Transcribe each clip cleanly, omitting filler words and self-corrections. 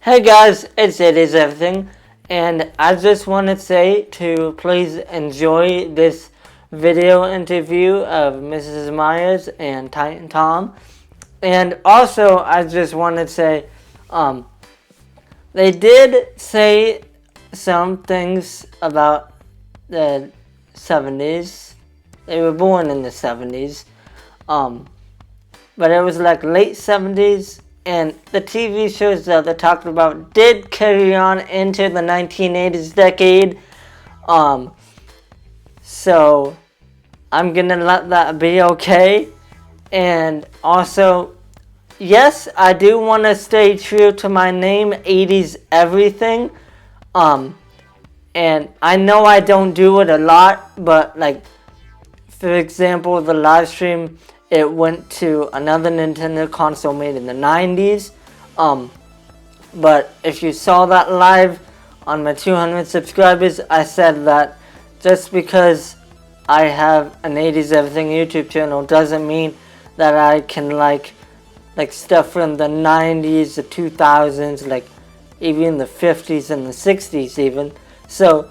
Hey guys, it's 80's Everything, and I just want to say to please enjoy this video interview of Mrs. Myers and Titan Tom. And also, I just want to say, they did say some things about the 70s. They were born in the 70s, but it was like late 70s. And the TV shows that they talked about did carry on into the 1980s decade. So I'm gonna let that be okay. And also, yes, I do want to stay true to my name, 80's Everything. And I know I don't do it a lot, but like, for example, the live stream, it went to another Nintendo console made in the 90s. But if you saw that live on my 200 subscribers, I said that just because I have an 80's Everything YouTube channel doesn't mean that I can like stuff from the 90s, the 2000s, like even the 50s and the 60s even. So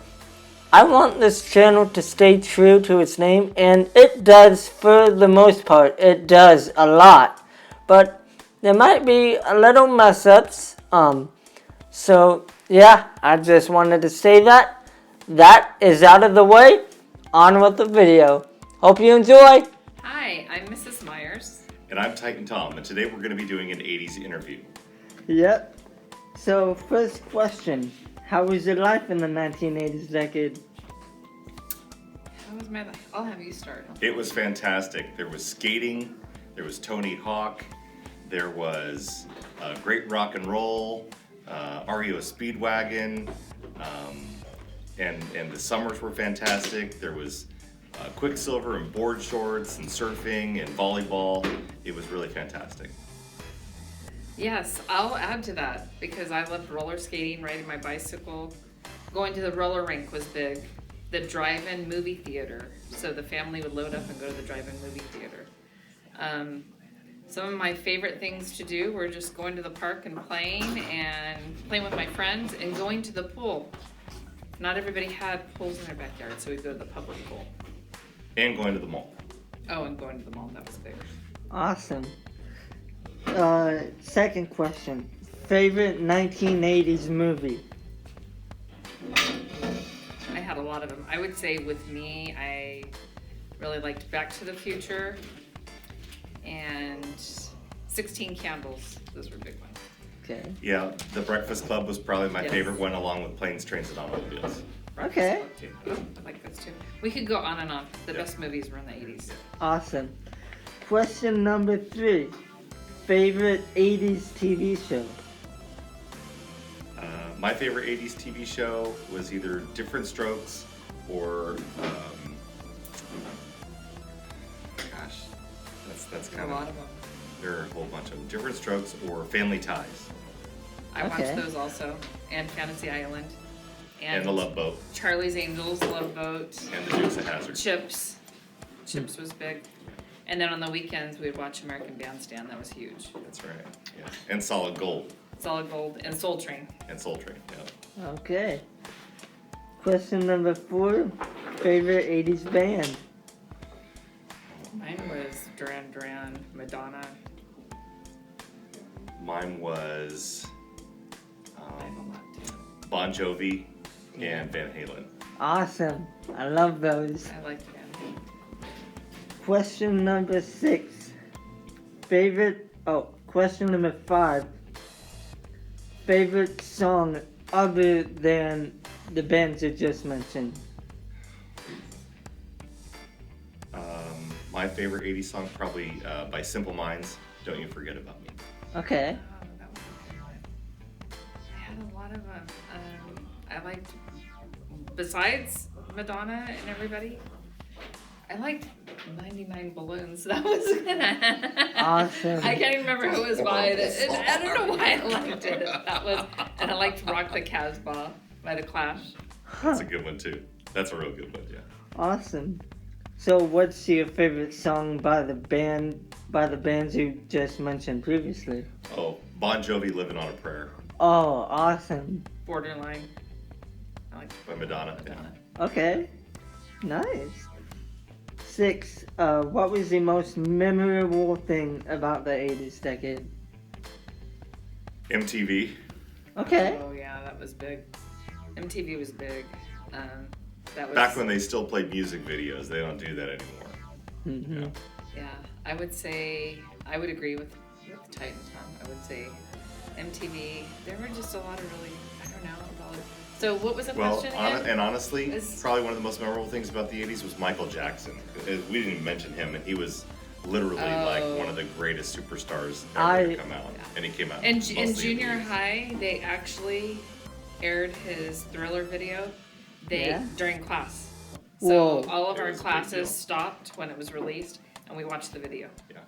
I want this channel to stay true to its name, and it does for the most part. It does a lot, but there might be a little mess ups. So yeah, I just wanted to say that. That is out of the way. On with the video. Hope you enjoy. Hi, I'm Mrs. Myers. And I'm Titan Tom, and today we're going to be doing an 80s interview. Yep. So first question. How was your life in the 1980s decade? How was my life? I'll have you start. It was fantastic. There was skating, there was Tony Hawk, there was great rock and roll, REO Speedwagon, and the summers were fantastic. There was Quicksilver and board shorts and surfing and volleyball. It was really fantastic. Yes, I'll add to that because I loved roller skating, riding my bicycle. Going to the roller rink was big. The drive-in movie theater. So the family would load up and go to the drive-in movie theater. Some of my favorite things to do were just going to the park and playing with my friends and going to the pool. Not everybody had pools in their backyard, so we'd go to the public pool. And going to the mall. Oh, and going to the mall, that was big. Awesome. Second question. Favorite 1980s movie? I had a lot of them. I would say with me, I really liked Back to the Future and 16 Candles. Those were big ones. Okay. Yeah, The Breakfast Club was probably my favorite one, along with Planes, Trains, and Automobiles. Okay. Oh, I like those too. We could go on and on. The best movies were in the 80s. Awesome. Question number 3. Favorite 80s TV show? My favorite 80s TV show was either Different Strokes or, that's kind A lot of them. There are a whole bunch of them. Different Strokes or Family Ties. I watched those also. And Fantasy Island. And The Love Boat. Charlie's Angels, Love Boat. And The Dukes of Hazzard. Chips. Chips was big. And then on the weekends, we'd watch American Bandstand. That was huge. That's right. Yeah. And Solid Gold. Solid Gold and Soul Train. And Soul Train, yeah. Okay. Question number 4. Favorite 80s band? Mine was Duran Duran, Madonna. Mine was I have a lot too. Bon Jovi and Van Halen. Awesome. I love those. I liked Van Halen. Question number 6. Question number 5. Favorite song other than the bands you just mentioned? My favorite 80s song probably by Simple Minds, Don't You Forget About Me. Okay. Oh, that was a good one. I had a lot of them. I liked, besides Madonna and everybody, I liked 99 Balloons. That was Awesome. I can't even remember who it was by. I don't know why I liked it. And I liked Rock the Casbah by The Clash. That's a good one too. That's a real good one, yeah. Awesome. So what's your favorite song by the bands you just mentioned previously? Oh, Bon Jovi, Living on a Prayer. Oh, awesome. Borderline. I like By Madonna. Madonna. Okay. Nice. 6. What was the most memorable thing about the 80s decade? MTV. Okay. Oh yeah, that was big. MTV was big. That was Back when they still played music videos, they don't do that anymore. Mm-hmm. Yeah. Yeah, I would say I would agree with Titan Tom. I would say MTV. There were just a lot of really I don't know about. So what was the Well, question again? and honestly, Is- probably one of the most memorable things about the 80s was Michael Jackson. We didn't even mention him, and he was literally like one of the greatest superstars ever to come out. And he came out In mostly in the junior 80s. high, they actually aired his Thriller video. During class. So Whoa. all of It our was a big deal. classes stopped when it was released, and we watched the video. Yeah.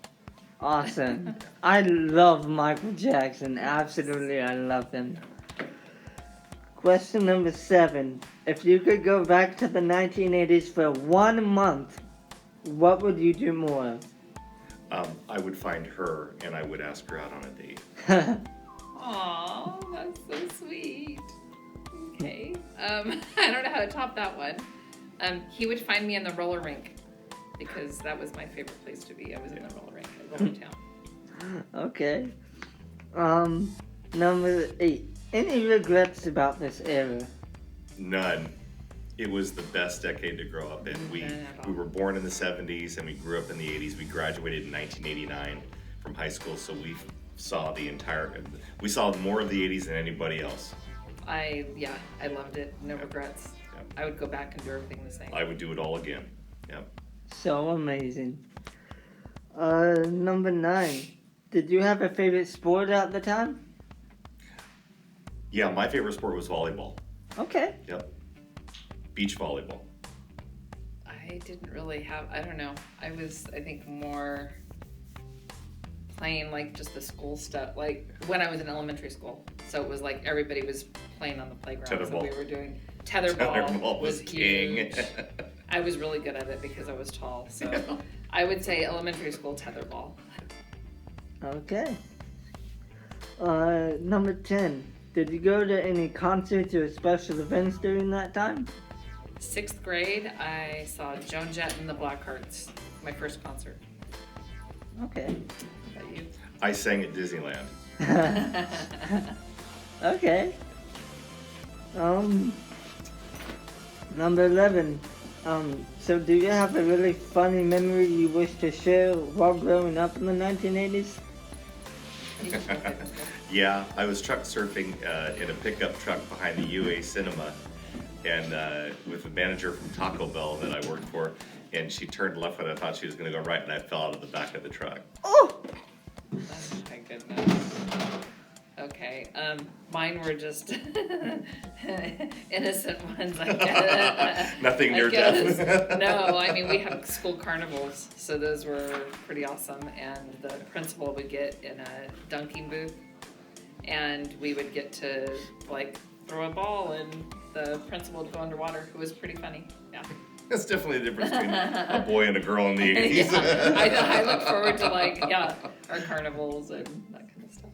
Awesome. I love Michael Jackson. Absolutely, I love him. Question number 7. If you could go back to the 1980s for 1 month, what would you do more of? I would find her, and I would ask her out on a date. Aw, that's so sweet. Okay. I don't know how to top that one. He would find me in the roller rink because that was my favorite place to be. I was in the roller rink at Roller Town. Okay. Number 8. Any regrets about this era? None. It was the best decade to grow up in. We were born in the 70s and we grew up in the 80s. We graduated in 1989 from high school, so we saw more of the 80s than anybody else. I loved it. No regrets. Yep. I would go back and do everything the same. I would do it all again. Yep. So amazing. Number 9. Did you have a favorite sport at the time? Yeah, my favorite sport was volleyball. Okay. Yep. Beach volleyball. I didn't really have, I don't know. I think, more playing like just the school stuff, like when I was in elementary school. So it was like everybody was playing on the playground. So Tetherball. we were doing tetherball. Tetherball was king. huge. I was really good at it because I was tall. So I would say elementary school tetherball. Okay. Number 10. Did you go to any concerts or special events during that time? 6th grade, I saw Joan Jett and the Blackhearts, my first concert. Okay. How about you? I sang at Disneyland. Okay. Number 11. So do you have a really funny memory you wish to share while growing up in the 1980s? Yeah, I was truck surfing in a pickup truck behind the UA Cinema, and with the manager from Taco Bell that I worked for, and she turned left when I thought she was going to go right, and I fell out of the back of the truck. Oh! Oh my goodness. Okay, mine were just innocent ones, I guess. Nothing near I guess. death. No, I mean, we had school carnivals, so those were pretty awesome, and the principal would get in a dunking booth, and we would get to, like, throw a ball, and the principal would go underwater. It was pretty funny, yeah. That's definitely the difference between a boy and a girl in the 80s. Yeah, I look forward to, like, our carnivals and that kind of stuff.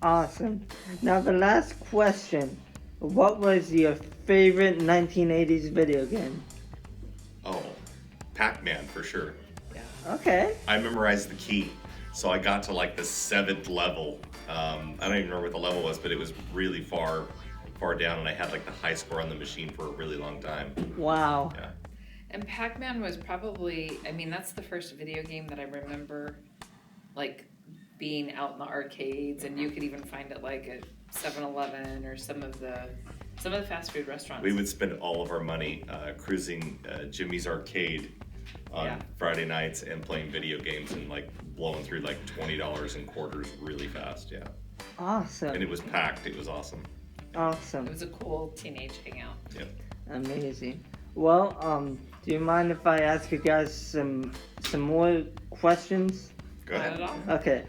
Awesome. Now the last question. What was your favorite 1980s video game? Oh, Pac-Man for sure. Yeah. Okay. I memorized the key, so I got to like the 7th level. I don't even remember what the level was, but it was really far down, and I had like the high score on the machine for a really long time. Wow. Yeah. And Pac-Man was probably, I mean, that's the first video game that I remember, like, being out in the arcades, and you could even find it like at 7-Eleven or some of the fast food restaurants. We would spend all of our money cruising Jimmy's Arcade on Friday nights and playing video games and like blowing through like $20 in quarters really fast. Yeah. Awesome. And it was packed. It was awesome. Awesome. It was a cool teenage hangout. Yeah. Amazing. Well, do you mind if I ask you guys some more questions? Go Not ahead. at all. Okay.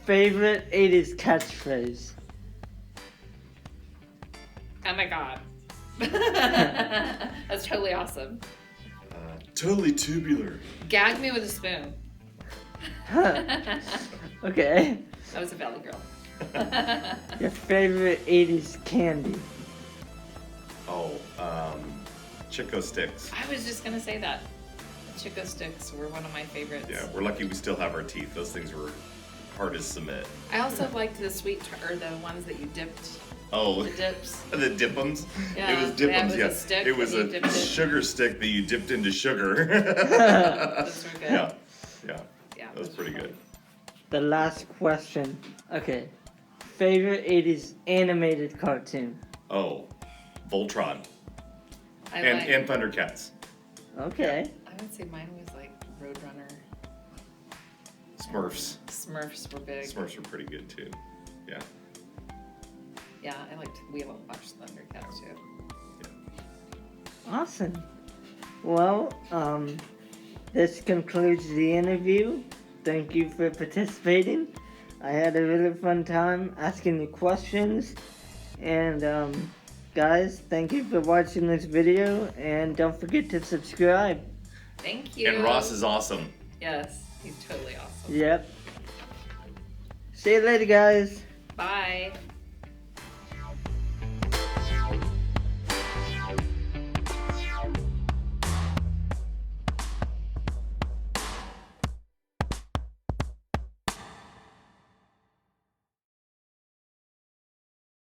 Favorite 80s catchphrase? Oh my god. That's totally awesome. Totally tubular. Gag me with a spoon. Okay. I was a valley girl. Your favorite 80s candy? Oh, Chico sticks. I was just gonna say that. Chico sticks were one of my favorites. Yeah, we're lucky we still have our teeth. Those things were hard to submit. I also liked the or the ones that you dipped. Oh, The dips. the dip'ems? Yeah, It was dip'ems, a yeah. stick It was and you a dipped it. sugar stick that you dipped into sugar. Those were good. Yeah, Yeah, that was those were pretty fun. good. The last question. Okay. Favorite 80s animated cartoon? Oh, Voltron I and Thundercats. Okay. I would say mine was like Roadrunner. Smurfs. Smurfs were big. Smurfs were pretty good too. Yeah. Yeah, I liked We watched Thundercats too. Awesome. Well, this concludes the interview. Thank you for participating. I had a really fun time asking you questions. And, guys, thank you for watching this video. And don't forget to subscribe. Thank you. And Ross is awesome. Yes, he's totally awesome. Yep. See you later, guys. Bye.